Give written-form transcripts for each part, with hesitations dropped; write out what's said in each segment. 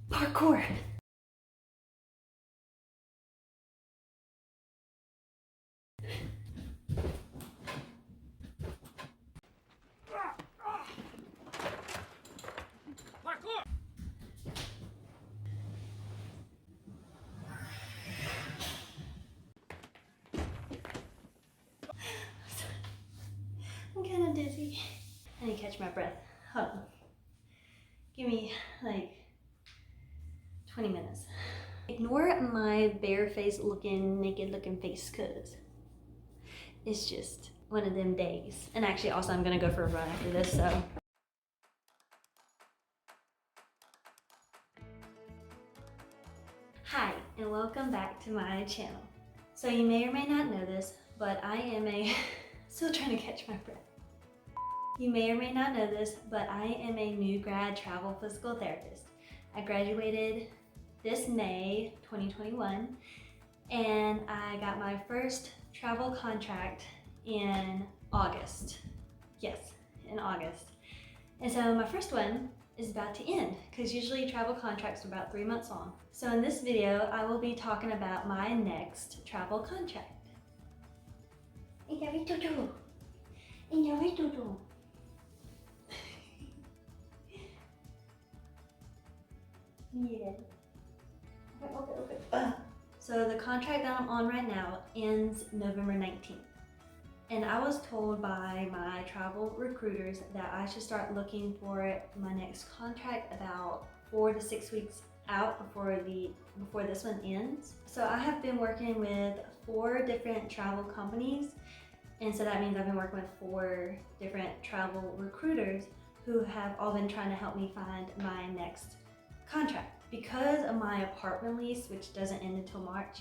Parkour. I'm kind of dizzy. I need to catch my breath. Hold on. Give me like 20 minutes. Ignore my bare face looking, naked looking face because it's just one of them days. And actually also I'm gonna go for a run after this, so. Hi, and welcome back to my channel. So you may or may not know this, but I am still trying to catch my breath. You may or may not know this, but I am a new grad travel physical therapist. I graduated this May 2021, and I got my first travel contract in August. Yes, in August. And so my first one is about to end because usually travel contracts are about 3 months long. So in this video, I will be talking about my next travel contract. Yeah. Okay. So the contract that I'm on right now ends November 19th. And I was told by my travel recruiters that I should start looking for my next contract about 4 to 6 weeks out before this one ends. So I have been working with 4 different travel companies. And so that means I've been working with 4 different travel recruiters who have all been trying to help me find my next contract. Because of my apartment lease, which doesn't end until March,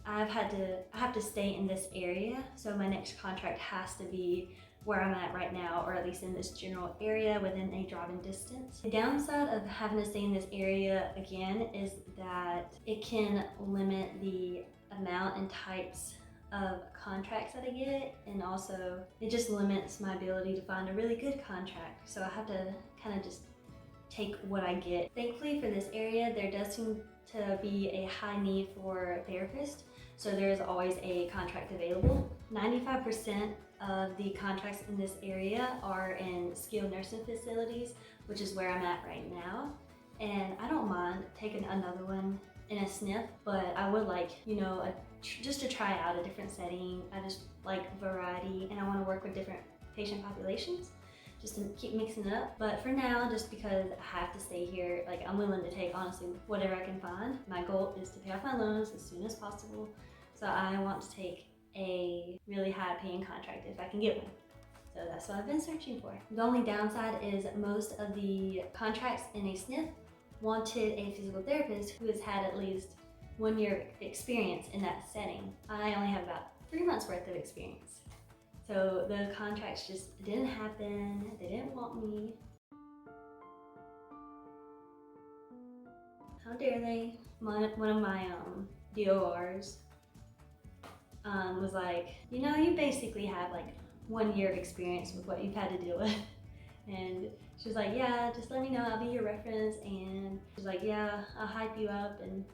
I have to stay in this area. So my next contract has to be where I'm at right now, or at least in this general area within a driving distance. The downside of having to stay in this area again is that it can limit the amount and types of contracts that I get, and also it just limits my ability to find a really good contract. So I have to kind of just take what I get. Thankfully for this area, there does seem to be a high need for therapists, so there's always a contract available. 95% of the contracts in this area are in skilled nursing facilities, which is where I'm at right now. And I don't mind taking another one in a sniff, but I would like, just to try out a different setting. I just like variety, and I want to work with different patient populations, just to keep mixing it up. But for now, just because I have to stay here, like I'm willing to take honestly whatever I can find. My goal is to pay off my loans as soon as possible. So I want to take a really high paying contract if I can get one. So that's what I've been searching for. The only downside is most of the contracts in a SNF wanted a physical therapist who has had at least 1 year experience in that setting. I only have about 3 months worth of experience. So the contracts just didn't happen. They didn't want me. How dare they? One of my DORs was like, you basically have like 1 year experience with what you've had to deal with. And she was like, yeah, just let me know, I'll be your reference. And she was like, yeah, I'll hype you up, and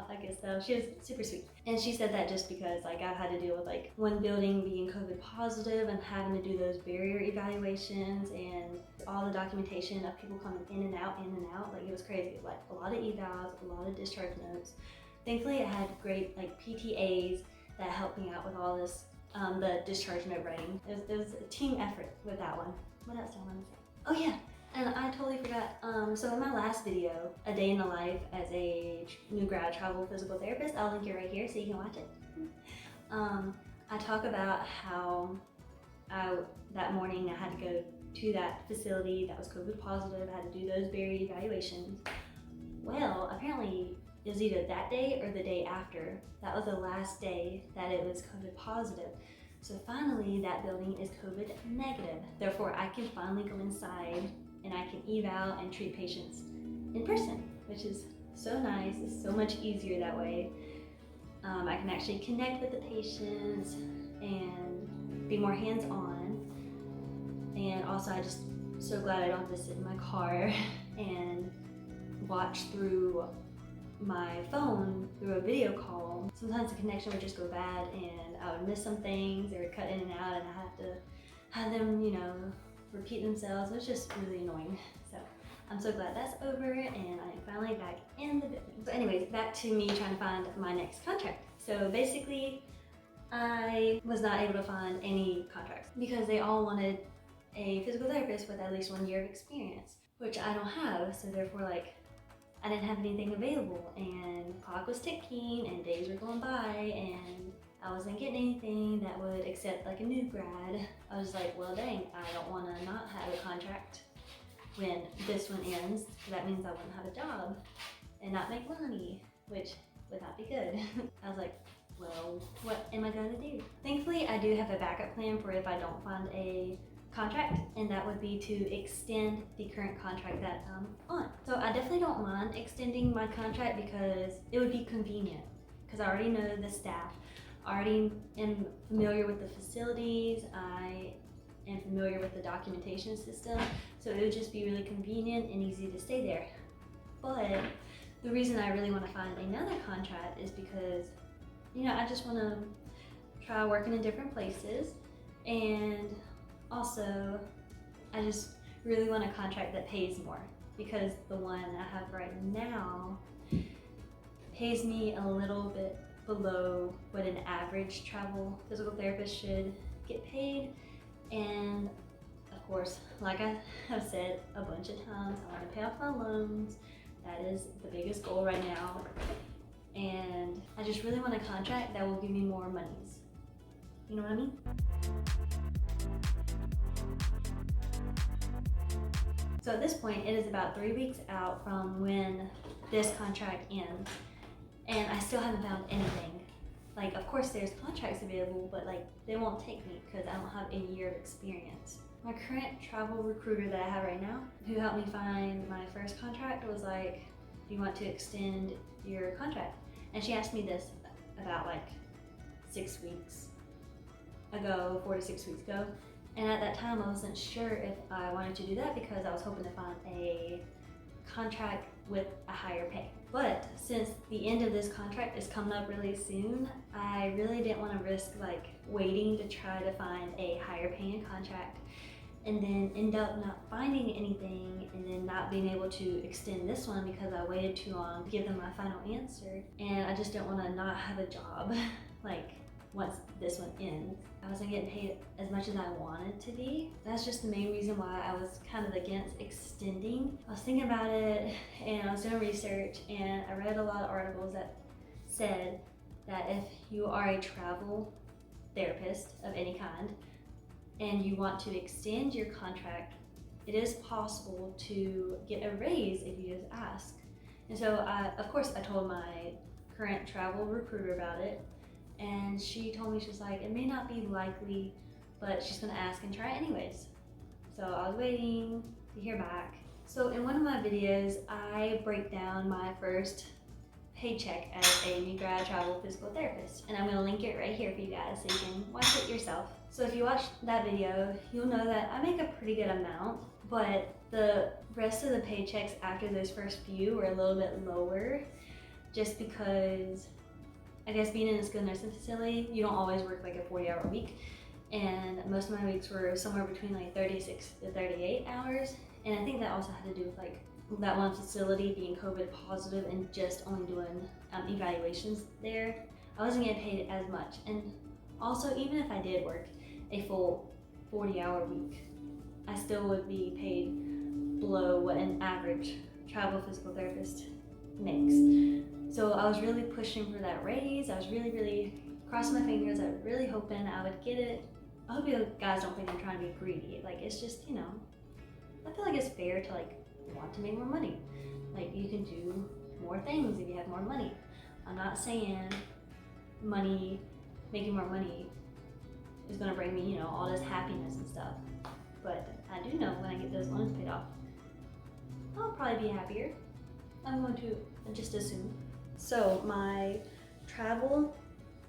I guess so. She was super sweet. And she said that just because like I've had to deal with like one building being COVID positive and having to do those barrier evaluations and all the documentation of people coming in and out. Like it was crazy. Like a lot of evals, a lot of discharge notes. Thankfully I had great like PTAs that helped me out with all this, the discharge note writing. It was a team effort with that one. What else do I want to say? Oh yeah, and I totally forgot. So in my last video, a day in the life as a new grad travel physical therapist, I'll link it right here so you can watch it. I talk about how that morning I had to go to that facility that was COVID positive. I had to do those barrier evaluations. Well, apparently it was either that day or the day after. That was the last day that it was COVID positive. So finally, that building is COVID negative. Therefore, I can finally go inside and I can eval and treat patients in person, which is so nice. It's so much easier that way. I can actually connect with the patients and be more hands-on. And also, I just so glad I don't have to sit in my car and watch through my phone through a video call, sometimes the connection would just go bad and I would miss some things, they would cut in and out, and I have to have them, repeat themselves. It was just really annoying. So I'm so glad that's over and I am finally back in the business. So anyways, back to me trying to find my next contract. So basically, I was not able to find any contracts because they all wanted a physical therapist with at least 1 year of experience, which I don't have. So therefore, I didn't have anything available, and the clock was ticking and days were going by and I wasn't getting anything that would accept a new grad. I was like, well dang, I don't want to not have a contract when this one ends, because that means I wouldn't have a job and not make money, which would not be good. I was like, well, what am I going to do? Thankfully, I do have a backup plan for if I don't find a contract, and that would be to extend the current contract that I'm on. So I definitely don't mind extending my contract because it would be convenient, because I already know the staff, I already am familiar with the facilities, I am familiar with the documentation system, so it would just be really convenient and easy to stay there. But the reason I really want to find another contract is because, I just want to try working in different places, and also I just really want a contract that pays more, because the one I have right now pays me a little bit below what an average travel physical therapist should get paid. And of course, like I have said a bunch of times, I want to pay off my loans. That is the biggest goal right now. And I just really want a contract that will give me more monies. You know what I mean? So at this point, it is about 3 weeks out from when this contract ends, and I still haven't found anything. Of course there's contracts available, but they won't take me because I don't have a year of experience. My current travel recruiter that I have right now, who helped me find my first contract, was like, do you want to extend your contract? And she asked me this about 6 weeks ago, 4 to 6 weeks ago. And at that time, I wasn't sure if I wanted to do that because I was hoping to find a contract with a higher pay. But since the end of this contract is coming up really soon, I really didn't want to risk waiting to try to find a higher paying contract and then end up not finding anything and then not being able to extend this one because I waited too long to give them my final answer. And I just didn't want to not have a job once this one ends. I wasn't getting paid as much as I wanted to be. That's just the main reason why I was kind of against extending. I was thinking about it and I was doing research, and I read a lot of articles that said that if you are a travel therapist of any kind and you want to extend your contract, it is possible to get a raise if you just ask. And so of course I told my current travel recruiter about it, and she told me, she was like, it may not be likely, but she's gonna ask and try anyways. So I was waiting to hear back. So in one of my videos, I break down my first paycheck as a new grad travel physical therapist, and I'm gonna link it right here for you guys so you can watch it yourself. So if you watch that video, you'll know that I make a pretty good amount, but the rest of the paychecks after those first few were a little bit lower, just because I guess being in a skilled nursing facility, you don't always work a 40-hour week, and most of my weeks were somewhere between 36 to 38 hours. And I think that also had to do with that one facility being COVID positive and just only doing evaluations there. I wasn't getting paid as much, and also even if I did work a full 40-hour week, I still would be paid below what an average travel physical therapist makes. So I was really pushing for that raise. I was really crossing my fingers. I was really hoping I would get it. I hope you guys don't think I'm trying to be greedy. It's just, I feel like it's fair to want to make more money. You can do more things if you have more money. I'm not saying making more money is gonna bring me, all this happiness and stuff. But I do know when I get those loans paid off, I'll probably be happier. I'm going to just assume. So my travel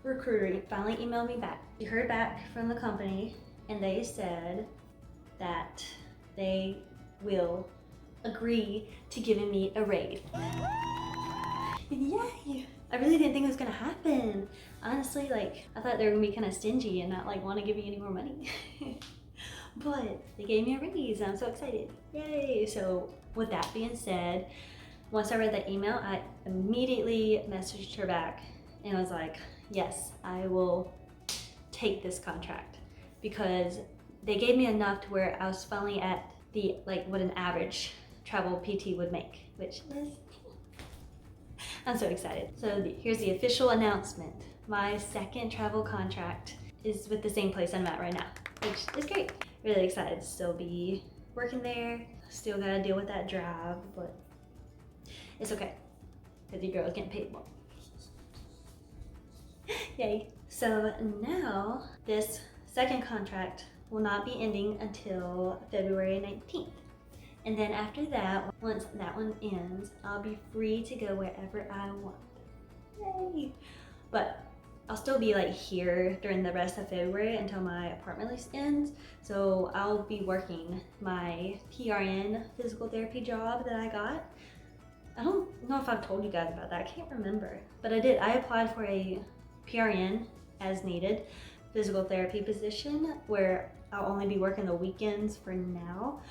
recruiter finally emailed me back. She heard back from the company, and they said that they will agree to giving me a raise. Yay! I really didn't think it was gonna happen. Honestly, like, I thought they were gonna be kind of stingy and not like want to give me any more money. But they gave me a raise and I'm so excited. Yay! So with that being said, once I read that email, I immediately messaged her back and was like, yes, I will take this contract, because they gave me enough to where I was finally at the, like, what an average travel PT would make, which is, I'm so excited. So here's the official announcement. My second travel contract is with the same place I'm at right now, which is great. Really excited to still be working there. Still gotta deal with that drive, but it's okay, because your girl's getting paid more. Yay. So now this second contract will not be ending until February 19th. And then after that, once that one ends, I'll be free to go wherever I want. Yay! But I'll still be like here during the rest of February until my apartment lease ends. So I'll be working my PRN physical therapy job that I got. I don't know if I've told you guys about that. I can't remember, but I did. I applied for a PRN as needed physical therapy position where I'll only be working the weekends for now,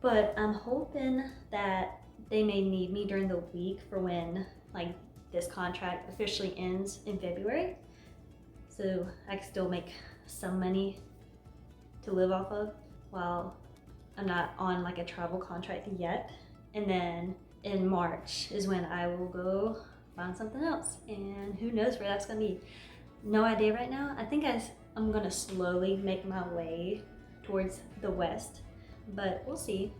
but I'm hoping that they may need me during the week for when like this contract officially ends in February, so I can still make some money to live off of while I'm not on like a travel contract yet. And then in March is when I will go find something else, and who knows where that's gonna be. No idea right now. I think I'm gonna slowly make my way towards the west, but we'll see.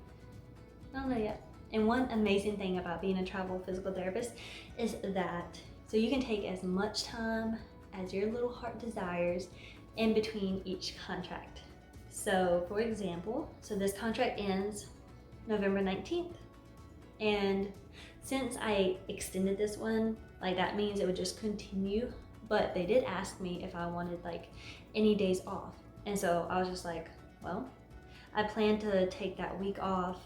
I don't know yet. And one amazing thing about being a travel physical therapist is that so you can take as much time as your little heart desires in between each contract. So for example, so this contract ends November 19th. And since I extended this one, like that means it would just continue. But they did ask me if I wanted like any days off. And so I was just like, well, I plan to take that week off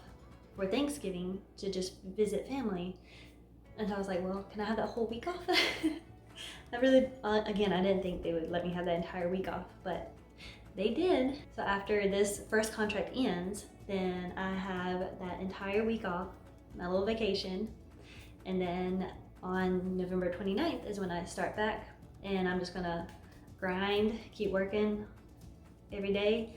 for Thanksgiving to just visit family. And so I was like, well, can I have that whole week off? I really, again, I didn't think they would let me have that entire week off, but they did. So after this first contract ends, then I have that entire week off, my little vacation. And then on November 29th is when I start back, and I'm just gonna grind, keep working every day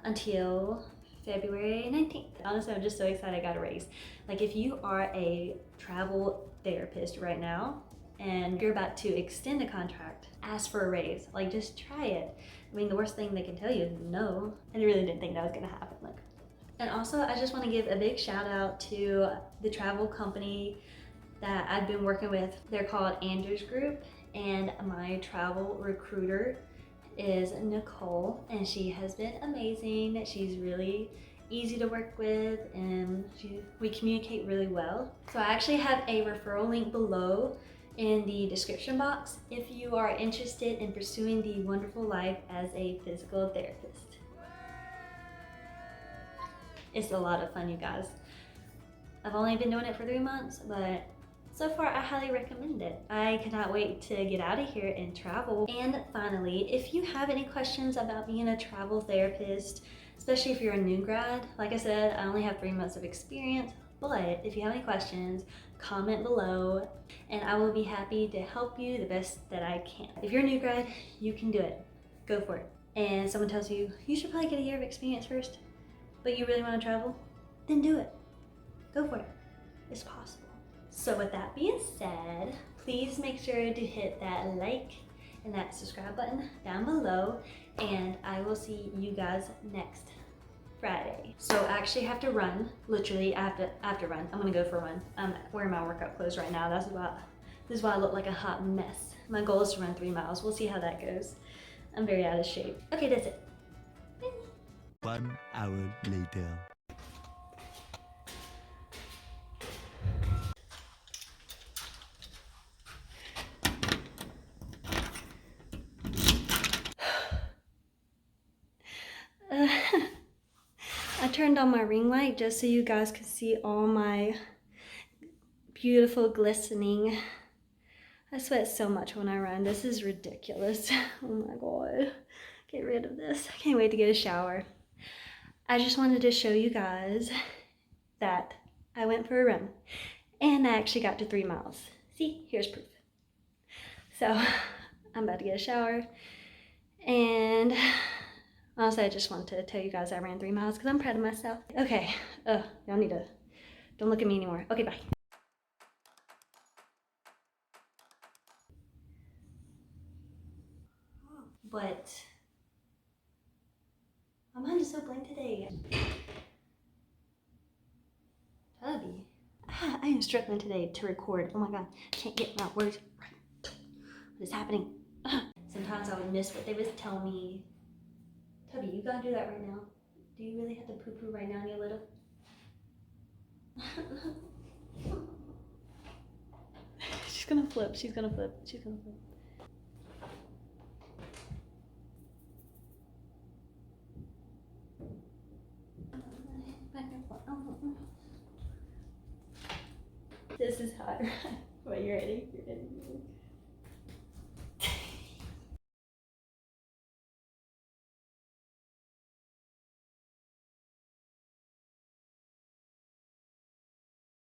until February 19th. Honestly, I'm just so excited I got a raise. Like if you are a travel therapist right now and you're about to extend a contract, ask for a raise. Like just try it. I mean, the worst thing they can tell you is no. I really didn't think that was gonna happen. Like, and also I just wanna give a big shout out to the travel company that I've been working with. They're called Andrews Group, and my travel recruiter is Nicole, and she has been amazing. She's really easy to work with, and we communicate really well. So I actually have a referral link below in the description box if you are interested in pursuing the wonderful life as a physical therapist. It's a lot of fun, you guys. I've only been doing it for 3 months, but so far I highly recommend it. I cannot wait to get out of here and travel. And finally, if you have any questions about being a travel therapist, especially if you're a new grad, like I said, I only have 3 months of experience, but if you have any questions, comment below and I will be happy to help you the best that I can. If you're a new grad, you can do it. Go for it. And someone tells you, you should probably get a year of experience first, but you really want to travel, then do it. Go for it. It's possible. So with that being said, please make sure to hit that like and that subscribe button down below, and I will see you guys next Friday. So I actually have to run, literally I have to run. I'm gonna go for a run. I'm wearing my workout clothes right now. This is why I look like a hot mess. My goal is to run 3 miles. We'll see how that goes. I'm very out of shape. Okay, that's it. Bye. 1 hour later. I turned on my ring light just so you guys could see all my beautiful glistening. I sweat so much when I run. This is ridiculous. Oh my god. Get rid of this. I can't wait to get a shower. I just wanted to show you guys that I went for a run and I actually got to 3 miles. See, here's proof. So I'm about to get a shower, and honestly I just wanted to tell you guys I ran 3 miles because I'm proud of myself. Okay, y'all need to, don't look at me anymore. Okay, bye. But my mind is so blank today. Tubby. I am struggling today to record. Oh my god, I can't get my words right. What is happening? Sometimes I would miss what they would tell me. Tubby, you gotta do that right now. Do you really have to poo-poo right now, you little? She's gonna flip, she's gonna flip, she's gonna flip. This is hot. Wait, you ready? You ready?